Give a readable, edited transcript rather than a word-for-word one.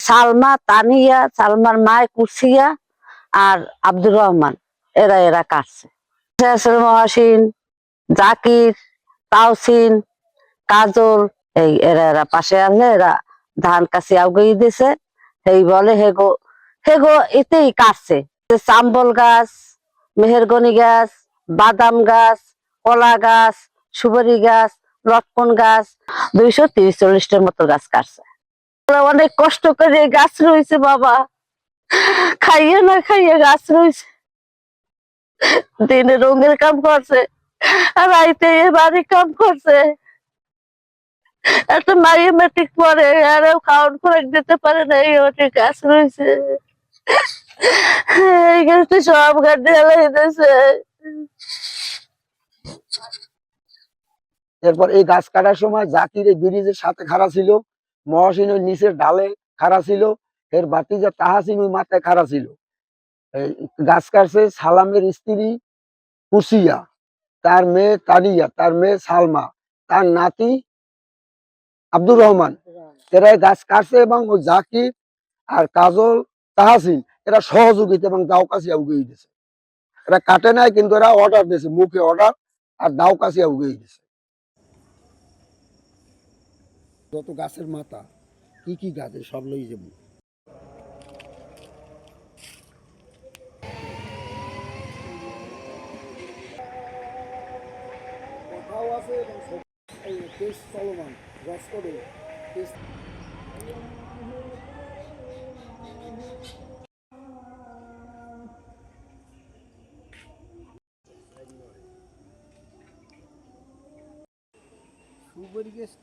সালমা, তানিয়া, সালমার মায় কুরসিয়া আর আব্দুর রহমান, এরা এরা কাটছে। মহাসিন, জাকির, তাওসিন, কাজল, এই এরা এরা পাশে আনলে এরা ধান কাছে আউগিয়ে দিছে। এই বলে হেগো হেগো এতেই কাটছে। চাম্বল গাছ, মেহেরগনি গাছ, বাদাম গাছ, কলা গাছ, সুপারি গাছ, লটকন গাছ, 230-40টার মতো গাছ কাটছে। অনেক কষ্ট করে গাছ রয়েছে বাবা, খাইয়ে না খাইয়ে গাছ রয়েছে। দিনে রঙের কাম করছে আর রাইতে বাড়ির কাম করছে। একটা মাইয়ে মেট্রিক পরে আরো খাওয়ান খোরাক দিতে পারে না, এই ওটি গাছ রয়েছে। এই গাছটা সব গাছ ঢেলাইতেছে। এরপর এই গাছ কাটার সময় জাকির এই ব্রিজের সাথে খাড়া ছিল, মহসিন ওই নিচের ঢালে খাড়া ছিল, এর বাতিজা তাহাসিন ওই মাথায় খাড়া ছিল। এই গাছ কাটছে সালামের স্ত্রী কুসিয়া, তার মেয়ে তানিয়া, তার মেয়ে সালমা, তার নাতি আব্দুর রহমান, এরা গাছ কাটছে। এবং ওই জাকির আর কাজল, তাহাসিন এরা সহযোগিতা এবং দাও কাছিয়া উগিয়ে দিছে। এরা কাটে নাই, কিন্তু এরা অর্ডার দিয়েছে, মুখে অর্ডার আর দাও কাছিয়া উগিয়ে দিছে। যত গাছের মাথা কি কি গাছ সব লই যাব। কথাও আছে এবং টেস্ট চলমান, রস করে টেস্ট। সুপারি গাছ